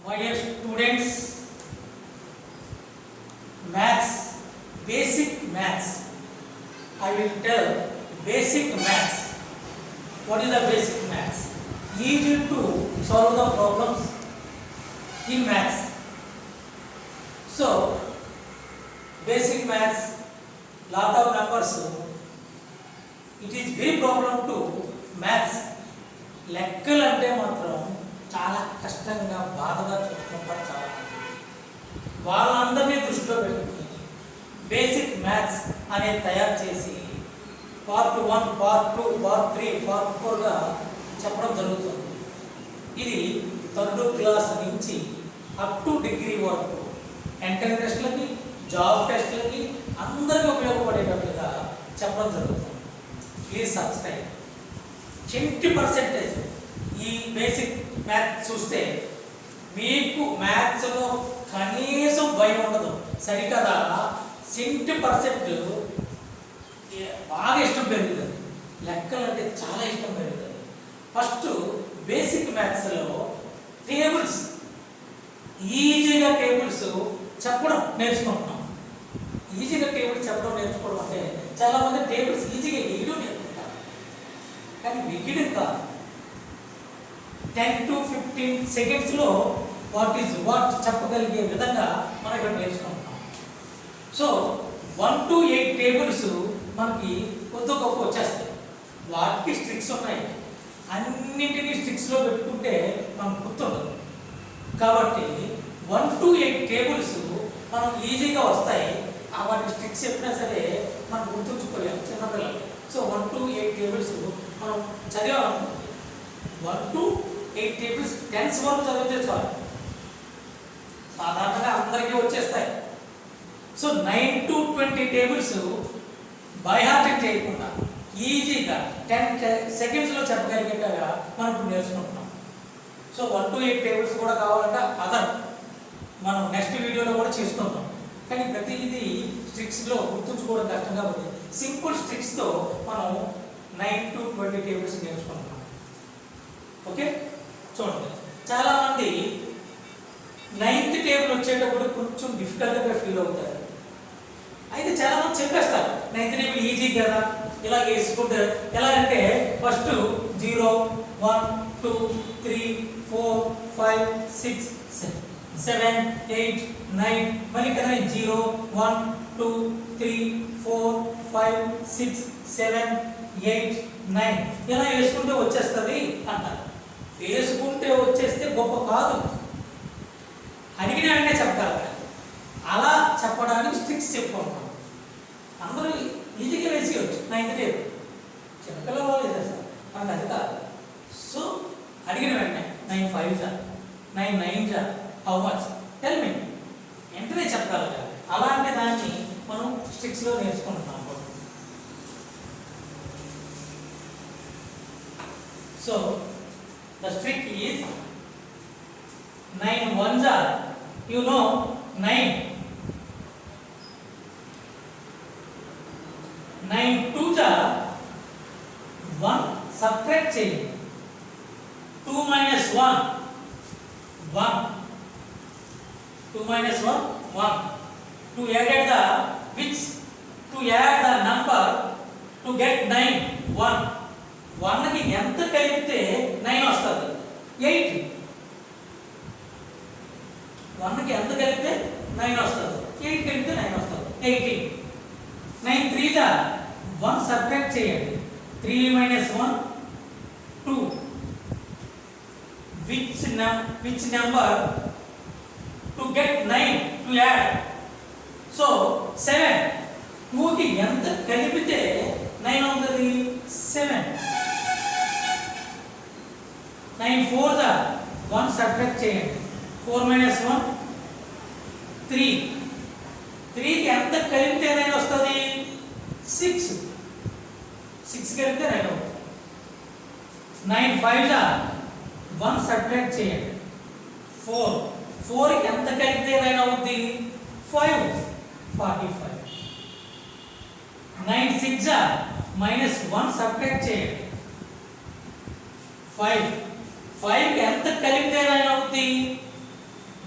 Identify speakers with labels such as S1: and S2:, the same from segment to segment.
S1: My dear students, maths, basic maths. I will tell basic maths. What is the basic maths? Easy to solve the problems in maths. So, basic maths, lot of numbers. It is very problem to maths. లెక్కలు అంటే మాత్రం చాలా కష్టంగా బాధగా చూసుకుంటారు చాలా వాళ్ళందరినీ దృష్టిలో పెట్టుకుని బేసిక్ మ్యాథ్స్ అనేది తయారు చేసి పార్ట్ 1, పార్ట్ 2, పార్ట్ 3, పార్ట్ 4గా చెప్పడం జరుగుతుంది. ఇది 3rd క్లాస్ నుంచి అప్ టు డిగ్రీ వరకు ఎంట్రన్స్ టెస్ట్లకి, జాబ్ టెస్ట్లకి అందరికీ ఉపయోగపడేటట్లుగా చెప్పడం జరుగుతుంది. Please subscribe. 20% ఈ బేసిక్ మ్యాథ్స్ చూస్తే మీకు మ్యాథ్స్లో కనీసం భయం ఉండదు. సరికదా 20% బాగా ఇష్టం పెరుగుతుంది. లెక్కలు అంటే చాలా ఇష్టం పెరుగుతుంది. ఫస్ట్ బేసిక్ మ్యాథ్స్లో టేబుల్స్, ఈజీగా టేబుల్స్ చెప్పడం నేర్చుకుంటున్నాం. ఈజీగా టేబుల్స్ చెప్పడం నేర్చుకోవడం అంటే చాలామంది టేబుల్స్ ఈజీగా వేయడం నేర్చుకుంటారు, కానీ వెయ్యడం కాదు. 10 to 15 సెకండ్స్లో వాట్ ఈజ్ వాట్ చెప్పగలిగే విధంగా మనం ఇక్కడ నేర్చుకుంటున్నాం. సో 1 to 8 టేబుల్స్ మనకి కొద్ది గొప్ప వచ్చేస్తాయి. వాటికి స్ట్రిక్స్ ఉన్నాయి. అన్నింటినీ స్ట్రిక్స్లో పెట్టుకుంటే మనకు గుర్తుండదు. కాబట్టి 1 to 8 టేబుల్స్ మనం ఈజీగా వస్తాయి. వాటి స్ట్రిక్స్ చెప్పినా సరే మనం గుర్తుంచుకోలేము చిన్నపిల్లలు. సో 1 to 8 టేబుల్స్ మనం చదివామనుకోండి. 1 to 8 టేబుల్స్ 10th వరకు చదివితే చాలు, సాధారణంగా అందరికీ వచ్చేస్తాయి. So 9 to 20 tables by heart చేయకుండా ఈజీగా 10 సెకండ్స్లో చెప్పగలిగేటగా మనం ఇప్పుడు నేర్చుకుంటున్నాం. సో 1 to 8 టేబుల్స్ కూడా కావాలంటే మనం నెక్స్ట్ వీడియోలో కూడా చేసుకుంటాం. కానీ ప్రతిదీ స్ట్రిక్స్లో గుర్తుంచుకోవడం కష్టంగా ఉంది. సింపుల్ స్ట్రిక్స్తో మనం 9 to 20 టేబుల్స్ నేర్చుకుంటున్నాం. ఓకే, చూడండి. చాలామంది 9th టేబుల్ వచ్చేటప్పుడు కొంచెం డిఫికల్ట్గా ఫీల్ అవుతారు. అయితే చాలామంది చెప్పేస్తారు 9th టేబుల్ ఈజీ కదా, ఇలా వేసుకుంటారు. ఎలా అంటే ఫస్ట్ 0, 1, 2, 3, 4, 5, 6, 7, 8, 9 మళ్ళీ కదా 0, 1, 2, 3, 4, 5, 6, 7, 8, 9 ఇలా వేసుకుంటే వచ్చేస్తుంది అంటారు. వేసుకుంటే వచ్చేస్తే గొప్ప కాదు, అడిగిన వెంటనే చెప్తారు. అలా చెప్పడానికి స్ట్రిక్స్ చెప్పుకుంటాం. అందరూ ఈజీగా వేసేయచ్చు 9th టేబుల్, చిన్నపిల్లల వాళ్ళు వేసేస్తారు, మనకు అది కాదు. సో అడిగిన వెంటనే 9 5s 9 9s how much tell me, వెంటనే చెప్పగలగాలి. అలాంటి దాన్ని మనం స్ట్రిక్స్లో నేర్చుకుంటున్నాం. So the trick is 9 1s are, you know, 9. 9 2s are 1 subtract చేయండి. 2 minus 1 1, 2 minus 1 1. To add the which, to add the number to get 9 1. 1కి ఎంత కలిపితే 9 వస్తుంది? 8. 1కి ఎంత కలిపితే 9 వస్తుంది? 8 కలిపితే 9 వస్తుంది, 18. 9 3s 1 సబ్ట్రాక్ట్ చేయండి. 3 minus 1 2. Which number to get 9 to add? So 7. 2కి ఎంత కలిపితే 9 అవుతుంది? 7. 9 4s 1 సబ్ట్రాక్ట్ చేయండి. 4 minus 1 3. 3కి ఎంత కలిపితే 9 వస్తుంది? 6. 6 కలిపితే 9 అవుతుంది. 9 5s 1 సబ్ట్రాక్ట్ చేయండి. 4. 4కి ఎంత కలిపితే 9 అవుతుంది? 5 45. 9 6s minus 1 సబ్ట్రాక్ట్ చేయండి. 5. 5కి ఎంత కలిపితే 9 అవుతుంది?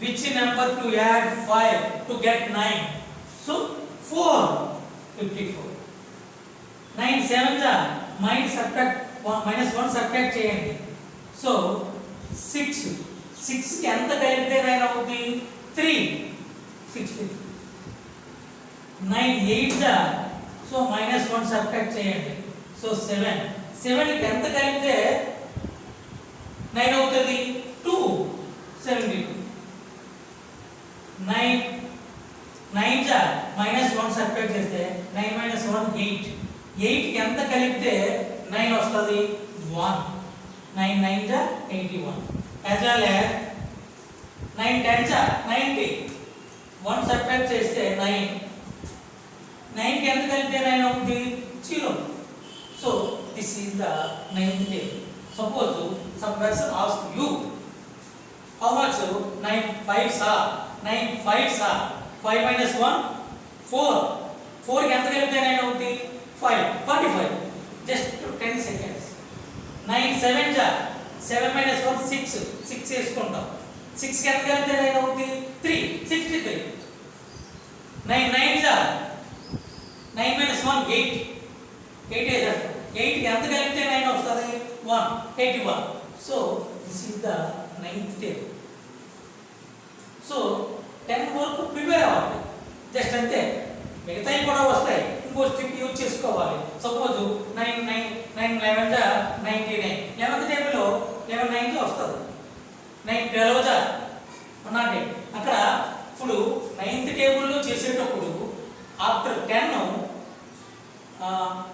S1: which number to add 5 to get 9? So 4, 54. 9 7 minus subtract 1 minus 1 subtract చేయండి. So 6 కి ఎంత కలిపితే 9 అవుతుంది? 3 60. 9 8 so minus 1 subtract చేయండి. So 7 కి ఎంత కలిపితే 9 అవుతుంది? 2 72. 9 minus 1 subtract చేస్తే 9 minus 1 8 కి ఎంత కలిపితే 9 వస్తుంది? 1. 9 9 81. as well as 9 10 90. 1 subtract చేస్తే 9 కి ఎంత కలిపితే 9 అవుతుంది? 0. so this is the ninth table. Suppose some person asks you how much 9 5s are 5 minus 1 4 కి ఎంత కలిపితే 9 అవుతుంది? 5 45. just 10 seconds. 9 7 minus 1 6 చేసుకుంటాం. 6 కి ఎంత కలిపితే 9 అవుతుంది? 3 63. 9 minus 1 8 కి ఎంత కలిపితే 9 వస్తుంది? 1 81. so this is the ninth table. so 10 వరకు ప్రిపేర్ అవ్వాలి జస్ట్ అంతే. మిగతాయి కూడా వస్తాయి, ఇంకో స్ట్రిక్ యూజ్ చేసుకోవాలి. సపోజ్ 9 11 99. 11th టేబుల్లో 11 9 వస్తుంది. 9 12 అన్నట్టే. అక్కడ ఇప్పుడు 9th టేబుల్లో చేసేటప్పుడు ఆఫ్టర్ 10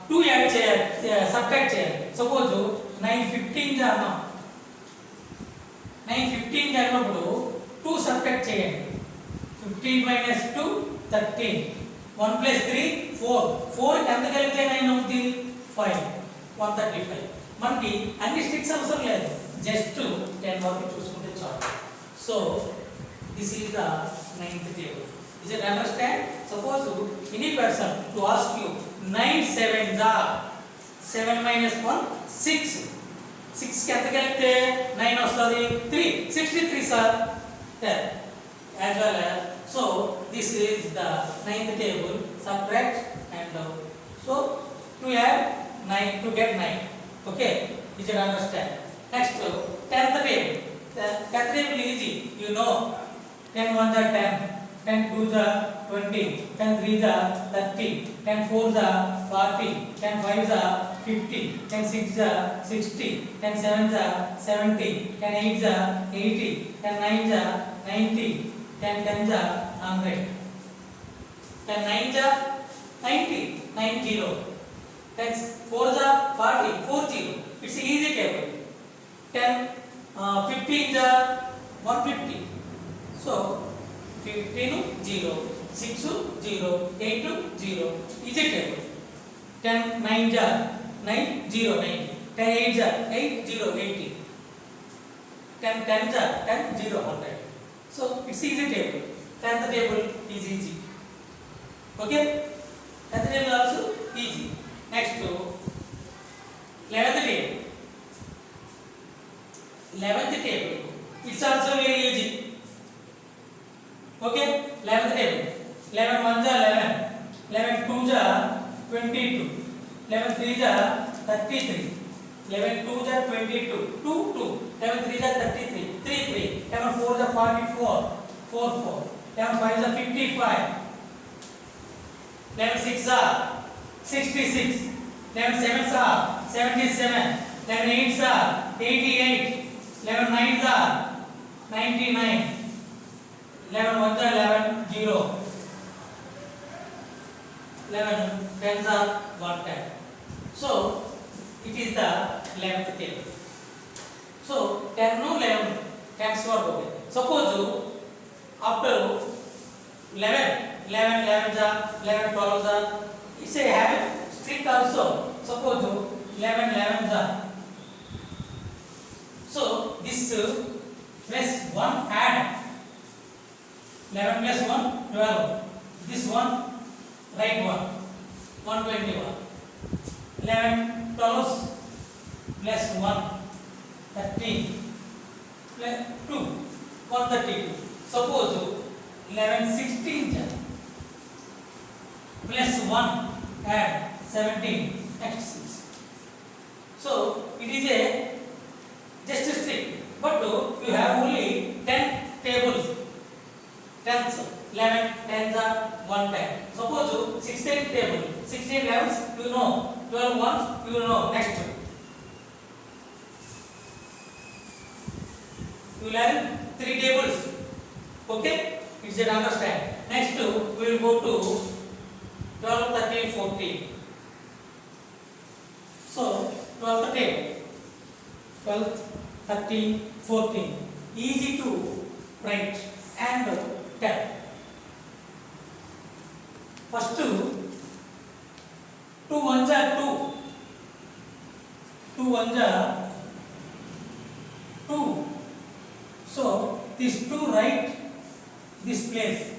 S1: 2 యాడ్ చేయాలి, సబ్ట్రాక్ట్ చేయాలి. సపోజ్ 9 15 అన్నాం. 9 15 అన్నప్పుడు 2 సబ్ట్రాక్ట్ చేయండి. 15 minus 2 13. 1 plus 3 4 కి ఎంత కలిపితే 9 అవుతుంది? 5 135. మనకి అన్ని స్ట్రిక్స్ అవసరం లేదు, జస్ట్ 10 వరకు చూసుకుంటే చాలు. So this is the ninth table. Is it understand? Suppose any person to ask you 9 7 7 minus 1 6 కి ఎంత కలిపితే 9 వస్తుంది? 3 63 sir. as well as so this is the ninth table. Subtract and so to add 9 to get 9. okay, you should understand. Next 10th table. 10th table easy, you know. 10 1 10, 10 2 20, 10 3 30, 10 4 40, 10 5 50, 10 6 60, 10 7 70, 10 8 80, 10 9 90, 10 10 100, 10 9 90 90, 10 4 40 40. It's easy table. 10 15 150. so 15 0 6 0 8 0. easy table. 10 9 9 0 90, 10 8 8 0 80, 10 10 10 0 100. so it's easy table. 10th table is easy. okay, 10th table also easy. next 11th table. 11th table it's also very easy. okay, 11th table. 11 1 11, 11 2 22, 11 3 33, 11 2 22 2 2, 11 3 33 3 3, 11 4 44 4 4, 11 5 55, 11 6 66, 11 7 77, 11 8 88, 11 9 99, 11 1 11 0, 11 10 110. so it is the 11th table. so 10 no 11 10 square हो गए. suppose after 11 11 12 it's a have strict also. suppose 11 11 so this plus 1 add 11 plus 1 12. this one right one 121. 11 12 plus 1 13 plus 2 132. Suppose 11 16 plus 1 add 17 next 6. So it is a just a stick, but you have only 10 tables. Tens 11 tens are 1 10. Suppose 16 table, 16 11s you know, 12 ones you know. Next you learn 3 tables. Okay, it's a understand. Next we will go to 12 13 14. So 12th table, 12 13 14 easy to write and tell. First 2 ones are 2, 2 ones are 2. So this 2 write this place,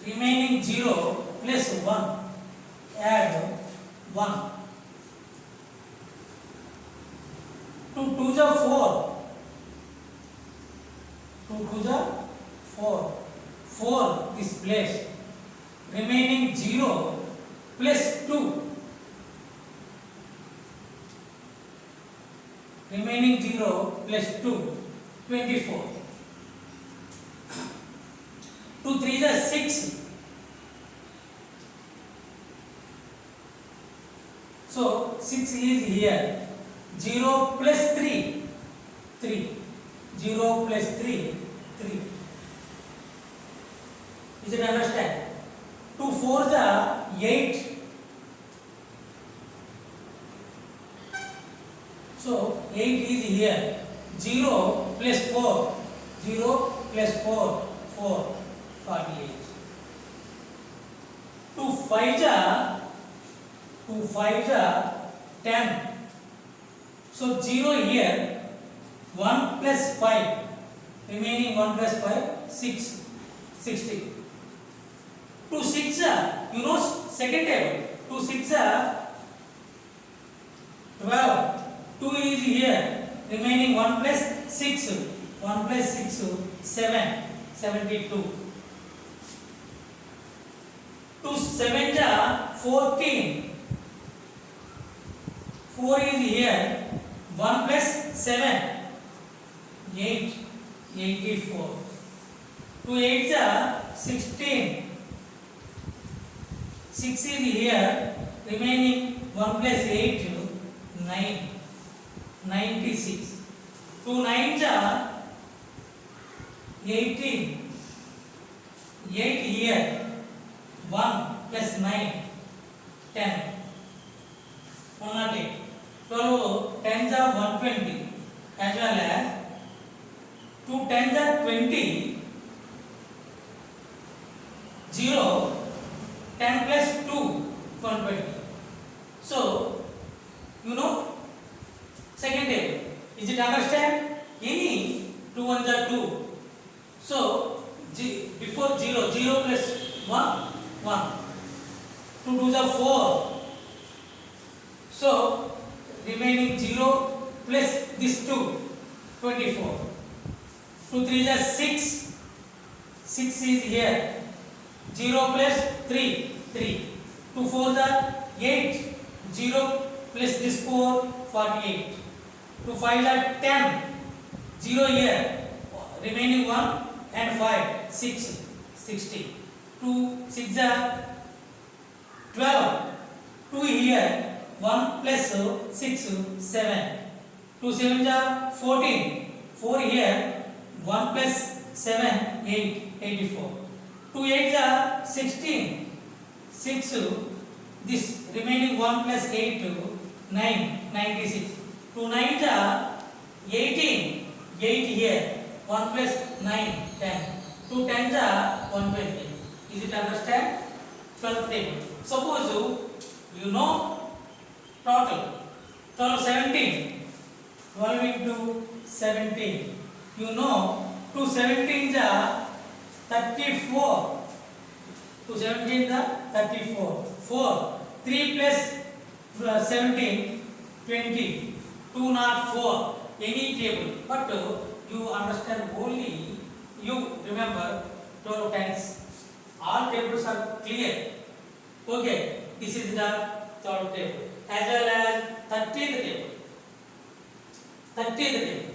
S1: remaining 0 plus 1 add 1. 2 2s are 4, 2 2s are 4, 4 this place, remaining 0 plus 2, remaining 0 plus 2 24. 2 3s are 6. So 6 is here. 0 plus 3 3, 0 plus 3 3. Is it understand? 2 4s are 8. So 8 is here. 0 plus 4, 0 plus 4 4, 48. 2 5s are 10. So 0 here, 1 plus 5, remaining 1 plus 5, 6, 60. 2 6 are, you know, second table, 2 6 are 12, 2 is here, remaining 1 plus 6, 1 plus 6, 7, 72. 2 7 are 14, 4 is here, 1 plus 7, 8, 84. 2 8s are 16, 6 is here, remaining 1 plus 8, 9, 96. 2 9s are 18, 8 here, 1 plus 9, 10, 108. 12 10s are 120, as well as 2 10s are 20, 0, 10 plus 2, 120. So, you know, second table. Is it understand? Any 2 ones are 2. So, before 0, 0 plus 1, 1. 2 2s are 4. So, remaining 0 plus this 2, 24. 2 3s are 6. 6 is here. 0 plus 3, 3. 2 4s are 8. 0 plus this 4, 48. 2 5s are 10. 0 here. Remaining 1 and 5, 6, 60. 2 6s are 12. 2 here. 1 plus 6, 7. 2 7s are 14. 4 here. 1 plus 7, 8, 84. 2 8s are 16. 6, this remaining 1 plus 8, 9, 96. 2 9s are 18. 8 here. 1 plus 9, 10. 2 10s are 120. Is it understand? 12th table. Suppose you know total. 12 17. 12 into 17. You know 2 17s are 34. 2 17s are 34. 4. 3 plus 17, 20. 2 not 4. Any table. But you understand only you remember 12 tens. All tables are clear. Okay, this is the 12th table as well as 13th table. 13th table.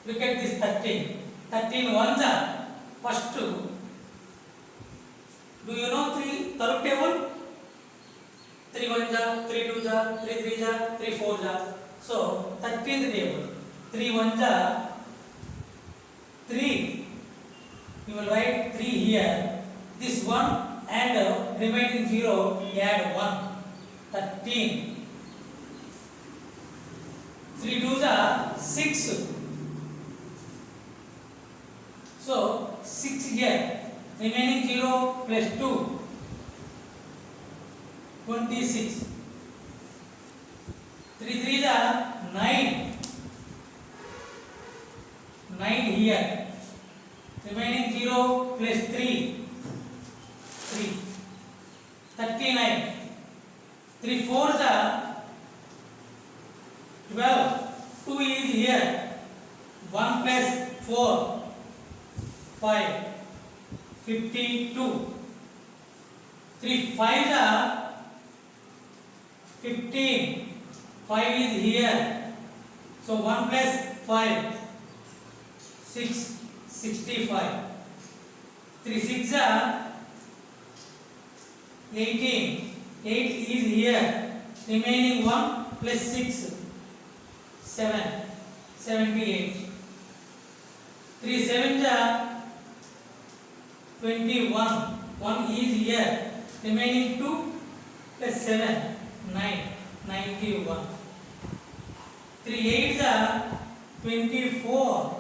S1: Look at this 13. 13 ones are first two. Do you know 3rd table? 3 ones are, 3 twos are, 3 threes are, 3 fours are. So 13th table. 3 ones are 3. You will write 3 here. This one and remaining 0, add 1. 13. 3 twos are 6. So 6 here. Remaining 0 plus 2. 26. 3 threes are 9. 9 here. Remaining 0 plus 3. 3. 39. 3 fours are 12. 2 is here. 1 plus 4. 5. 52. 3 fives are 15. 5 is here. So 1 plus 5. 6. 65. 3 six are 18. 8 is here. Remaining 1 plus 6. 7. 78. 3 sevens are 21. 1 is here. Remaining 2 plus 7. 9. 91. 3 eights are 24.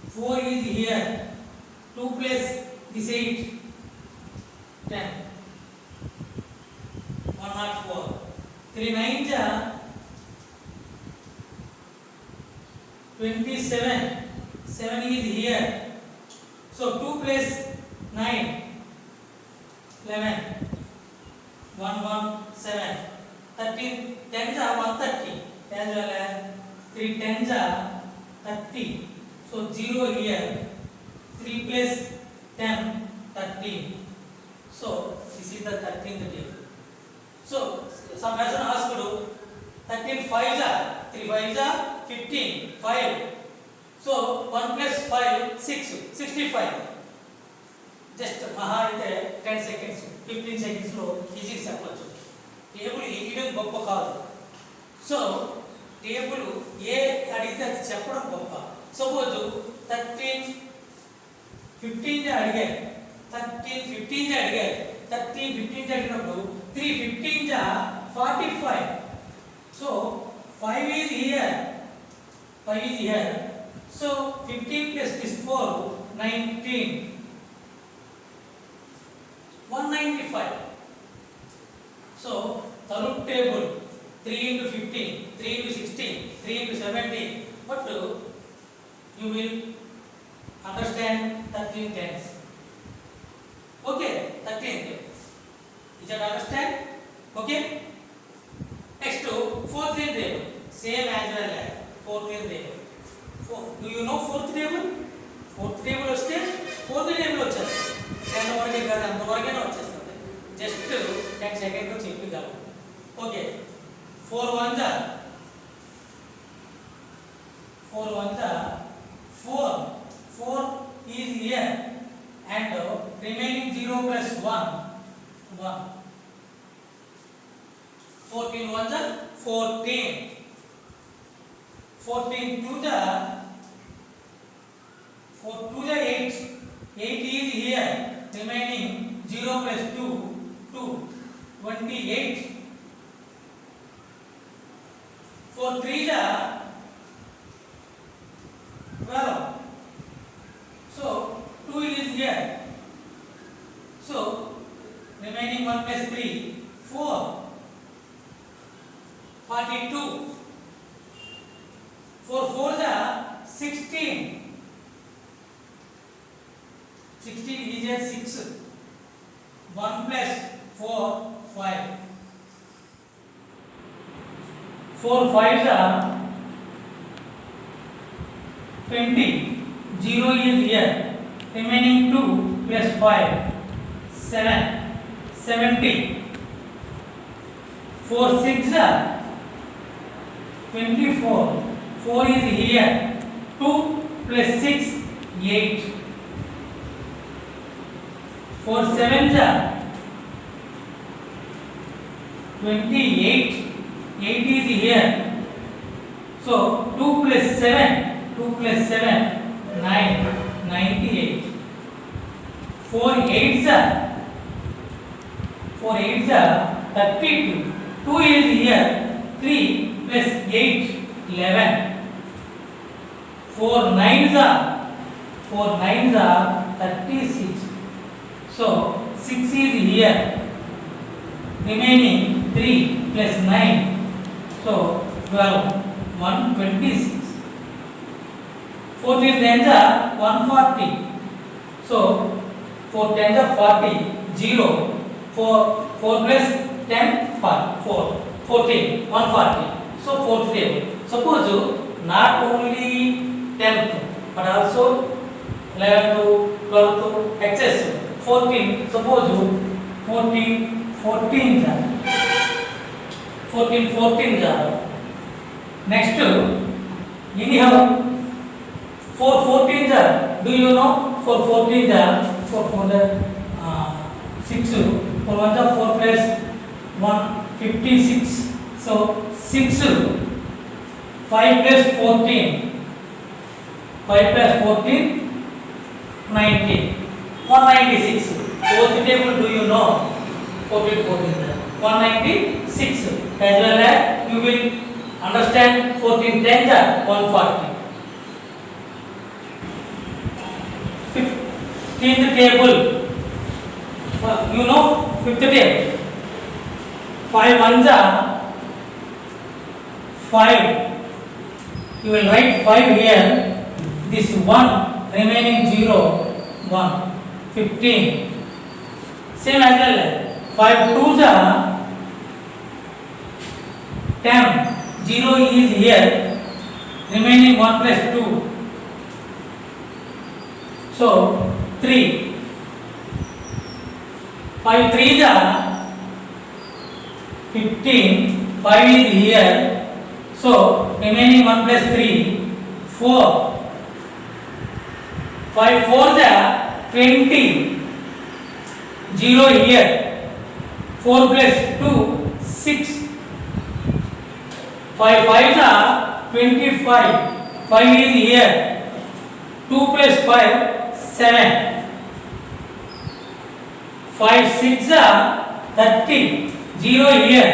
S1: 4 is here. 2 plus this 8. 10. 104. 3 nines are 27. 7 is here. So 2 plus 9. 11. 117. 13 tens are 130 as well as 3 tens are 30. So 0 here. 3 plus 10, 13. So this is the 13th table. So some person asked 13 fives are 3 fives are 15. 5. So 1 plus 5, 6. 65. Just maha ite 10 seconds, 15 seconds lo easy చెప్పొచ్చు. Table వేయడం గొప్ప కాదు. So table ఏ అడిగితే అది చెప్పడం గొప్ప. Suppose 13 15 అడిగారు. 13 15 అడిగారు. 13 15 అడిగినప్పుడు 3 15 45. So 5 is here. 5 is here. So 15 plus this 4, 19. 195. So third table 3 into 15, 3 into 16, 3 into 17. But you will understand 13 tens. Okay, 13 tens. Is that understand? Okay. Next to fourth table, same as well as fourth table. Do you know fourth table? Fourth table వస్తే fourth table వచ్చేస్తుంది. 10 వరకే కాదు, అంతవరకేనే వచ్చేస్తుంది. Just 10 సెకండ్లో చెప్పగలం. Okay, 4 ones are 4 is here and remaining 0 plus 1. 14 ones are 14. 14 twos are 4 twos are 8. 8 is here. Remaining 0 plus 2. 28. 4 threes are 12. So 2 is here. So remaining 1 plus 3. 4. 42. 4 fours are 16. 16 is here 6. 1 plus 4, 5. 4 fives are 20. 0 is here. Remaining 2 plus 5, 7, 70. 4 6 are 24. 4 is here. 2 plus 6, 8. 4 7 are 28. 8 is here. So 2 plus 7, 2 plus 7, 9, 98. 4 8s are 32. 2 is here. 3 plus 8, 11. 4 9s are 36. So 6 is here. Remaining 3 plus 9. So 12. 126. 4 3 10s are 140. So 4 10s are 40. 0. 4 plus 10, 4. 14. 140. So 4th table. Suppose not only 10th but also 11th, 12th, etc. 14. Suppose 14 14 are. Next, anyhow, 4 14s are. Do you know? 4 14s are 6. 4 1 are 4 plus 1, 56. So 6. 5 plus 14. 5 plus 14, 19. 196. Fourth table, do you know? 14 196. As well as you will understand 14 10s are 140. 15th table. You know 5th table. 5 1s are 5. You will write 5 here. This 1 remaining 0 1. 15. Same as well. 5 2s are 10. 0 is here. Remaining 1 plus 2. So 3. 5 3s are 15. 5 is here. So remaining 1 plus 3. 4. 5 4s are 20. 0 here. 4 plus 2, 6. 5 5s are 25. 5 is here. 2 plus 5, 7. 5 6 are 30. 0 here.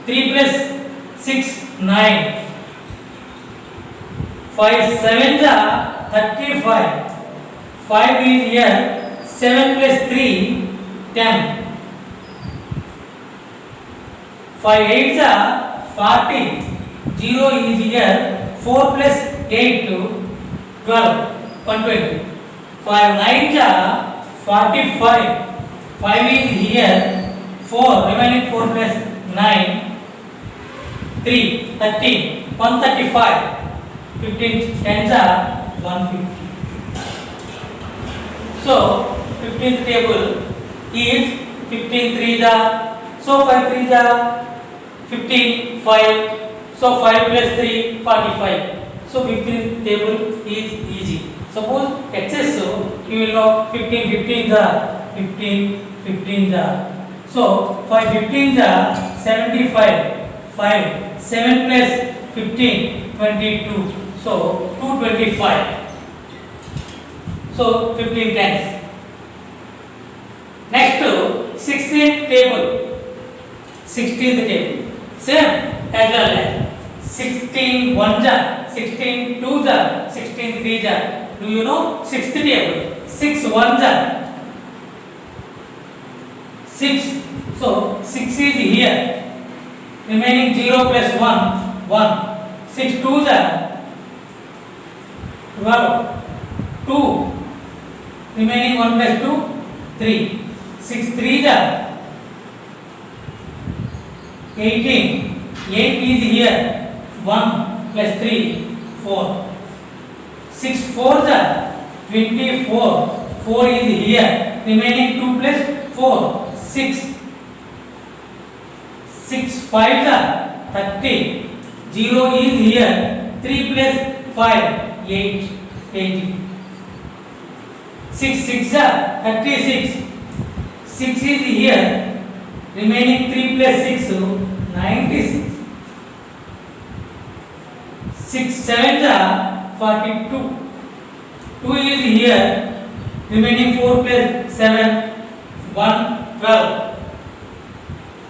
S1: 3 plus 6, 9. 5 7s are 35. 5 is here. 7 plus 3, 10. 5 8s are 40. 0 is here. 4 plus 8, 12. 120. 5 9s are 45. 5 is here. 4 remaining 4 plus 9, 3, 13. 135. 15 10s are 150. So 15th table is 15 3s are. So 5 3s are 15, 5. So 5 plus 3, 45. So 15th table is easy. Suppose excess, so you will know 15 15s are 15 15s are. So 5 15s are 75. 5 7 plus 15, 22. So 225. So 15 tens. Next to 16th table. 16th table. Same as well as 16 1s are, 16 2s are, 16 3s are. Do you know 6th table? 6 1s are 6. So 6 is here. Remaining 0 plus 1, 1. 6 2s are 12. 2. Remaining 1 plus 2, 3. 6 3s are 18. 8 is here. 1 plus 3, 4. 6 4s are 24. 4 is here. Remaining 2 plus 4. 6. 6 5s are 30. 0 is here. 3 plus 5. 8. 80. 6 6s are 36. 6 is here. Remaining 3 plus 6. 96. 6 7s are 42. 2 is here. Remaining 4 plus 7. 112.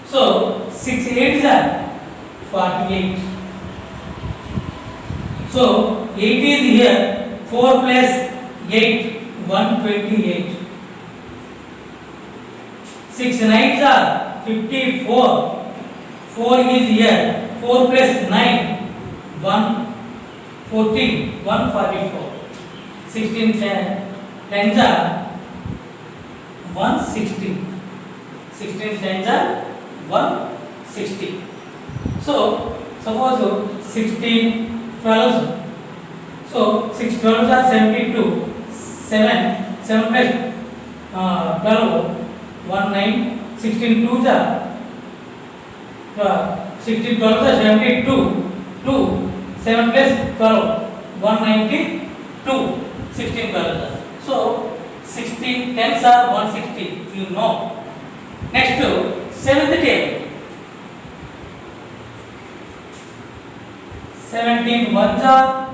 S1: So 6 8s are 48. So 8 is here. 4 plus 8. 128. 6 9s are 54. 4 is here. 4 plus 9. 114. 144. 16 10s are 160. 16 10s are 160. So suppose 16 12s. So 6 12s are 72. 7 plus 12 19. 16 2s are 16 12s are 72. 2 7 plus 12 192. 16 12s are. So 16 10s are 160. You know. Next to seventh table. 17 1s are.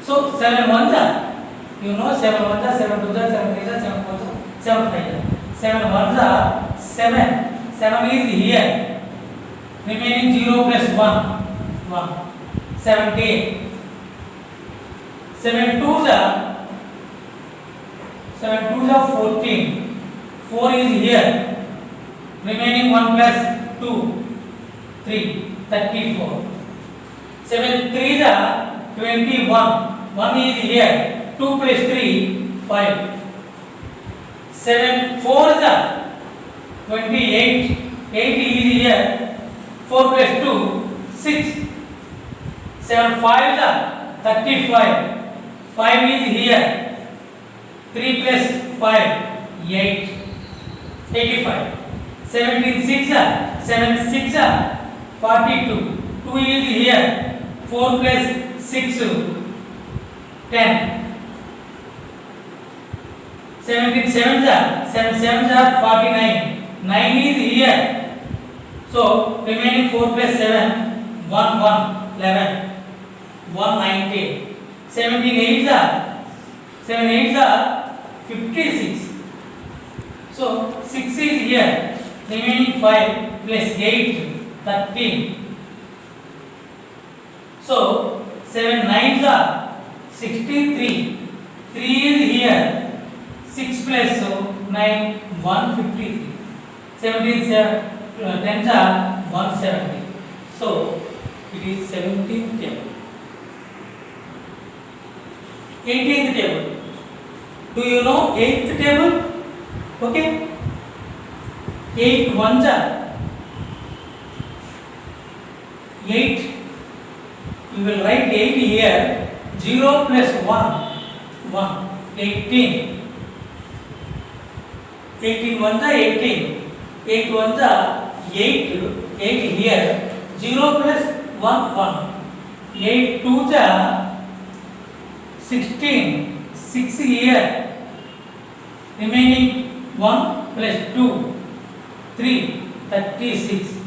S1: So 7 1s are. You know 7 1s are 7 2s are 7 3s are 7 4s are 7 5s are. 7 1s are 7. 7 is here. Remaining 0 plus 1. 1. 17. 7 2s are 14. 4 is here. Remaining 1 plus 2. 3. 34. 7 3s are 21. 1 is here. 2 plus 3. 5. 7 4s are 28. 8 is here. 4 plus 2. 6. 7 5s are 35. 5 is here. 3 plus 5. 8. 85. 17 6 are 7 6 are 42. 2 is here. 4 plus 6. 10. 17 7s are 7 7s are 49. 9 is here. So remaining 4 plus 7. 1 1 11. 190. 17 8s are 7 8s are 56. So 6 is here. Remaining 5 plus 8. 13. So 7 9s are 63. 3 is here. 6 plus 9 153. 17 10s are 170. So it is 17th table. 18th table. Do you know 8th table? Okay. 8 1s are 8. You will write 8 here. 0 plus 1. 1. 18. 18 1s are 18. 8 1s are 8. 8 here. 0 plus 1 1. 8 2s are 16. 6 here. Remaining 1 plus 2. 3. 36.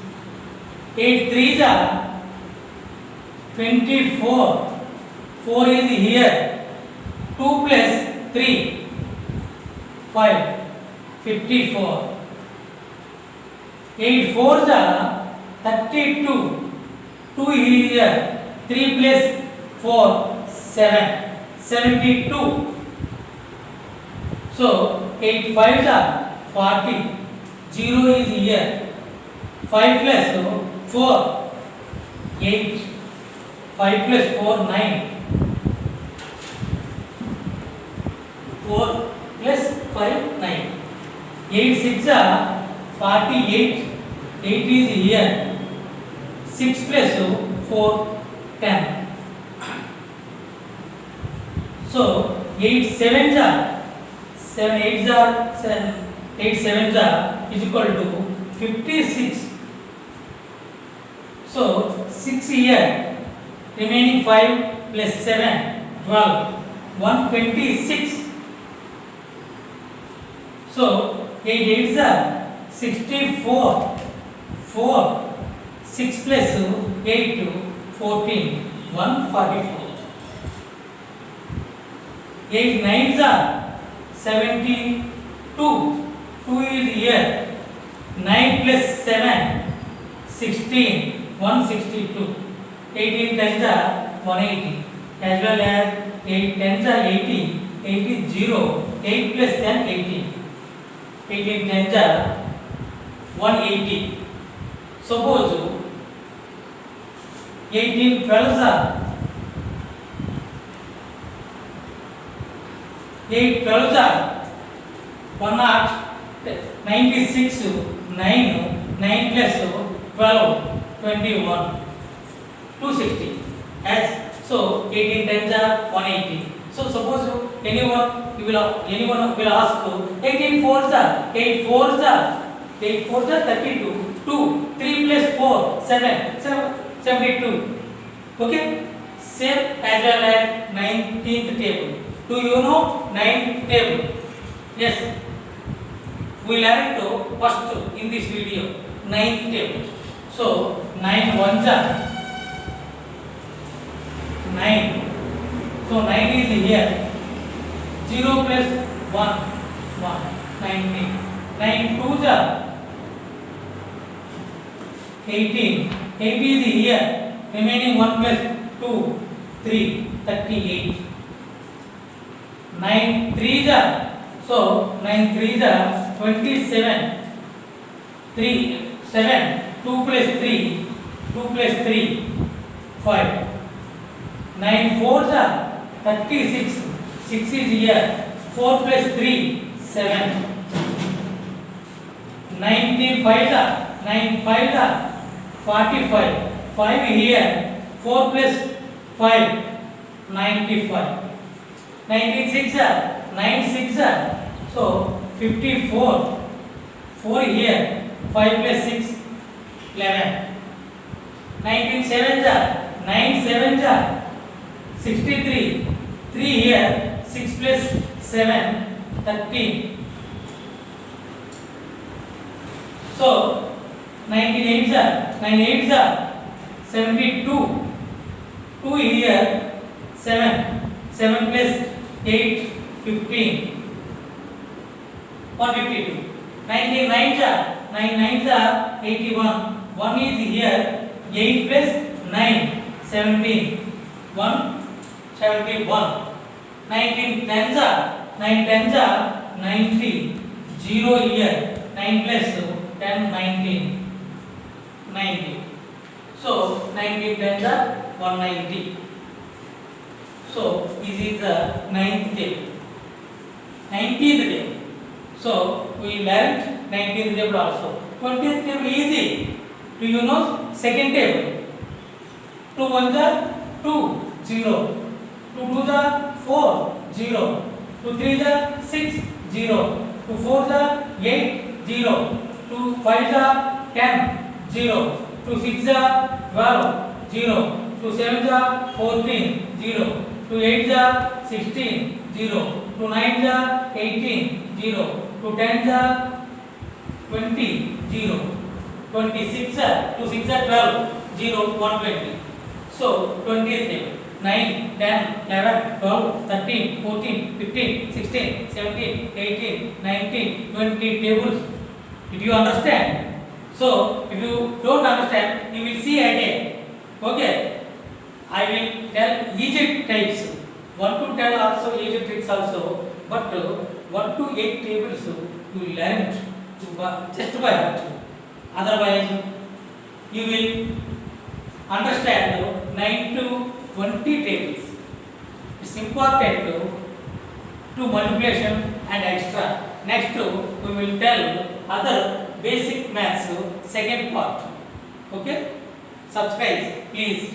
S1: 8 3s are 24. 4 is here. 2 plus 3. 5. 54. 8 4s are 32. 2 is here. 3 plus 4. 7. 72. So 8 5s are 40. 0 is here. 5 plus 4. 8. 5 plus 4 9. 4 plus 5 9. 8 6 are 48. 8 is here. 6 plus 4 10. So 8 sevens are 7 eights are 7 8 sevens are is equal to 56. So 6 here, remaining 5 plus 7 12 126. So 8 eights are 64. 4 6 plus 8 14 144. 8 nines are 72. 2 is here. 9 plus 7 16 162. 18 tens are 180, as well as 8 tens are 80. 80 0. 8 plus 10 18. 18 tens are 180. Suppose 18 12s are 8 12s are 96. 9 9 plus 12 21 260. As so 18 tens are 180. So suppose anyone will ask 18 fours are 8 fours are 32. 2 3 plus 4 7 72. Okay, same as well as 19th table. Do you know 9th table? Yes, we learned to first in this video 9th table. So 9 ones are 9. So 9 is here. 0 plus 1 19. 9 twos are 18. 8 is here. Remaining 1 plus 2 3 38. 9 threes are, so 9 threes are 27. 3 7 2 plus 3 5. 9 fours are 36. 6 is here. 4 plus 3 7. 19 fives are 45. 5 here. 4 plus 5 95. 96 are 9 6 are, so 54. 4 here. 5 plus 6 11. 19 sevens are 9 sevens are 63. 3 here. 6 plus 7 13. So 19 eights are 72. 2 here. 7 plus 8 15 152. 19 nines are 81. 1 is here. 8 plus 9 17 171. 19 tens are 90. 0 here. 9 plus 10 19 90. So 19 tens are 190. So this is the 9th table. 19th table. So we learned 19th table also. 20th table easy. Do you know second table? 2 ones are 2 0. 2 twos are 4 0. 2 threes are 6 0. 2 fours are 8 0. 2 fives are 10 0. 2 sixes are 12 0. 2 sevens are 14 0. 2 eights are 16 0. 2 nines are 18 0. 2 tens are 20 0. 26 are 2 6 are 12 0 120. So 20th table. 9 10 11 12 13 14 15 16 17 18 19 20 tables. Did you understand? So if you don't understand, you will see again. Okay, I will tell each types. 1 to 10 also, each tricks also, but 1 to 8 tables you learn to just by heart. Otherwise you will understand 9 to 20 tables. It's important to multiplication and extra. Next we will tell other basic maths second part. Okay, subscribe please.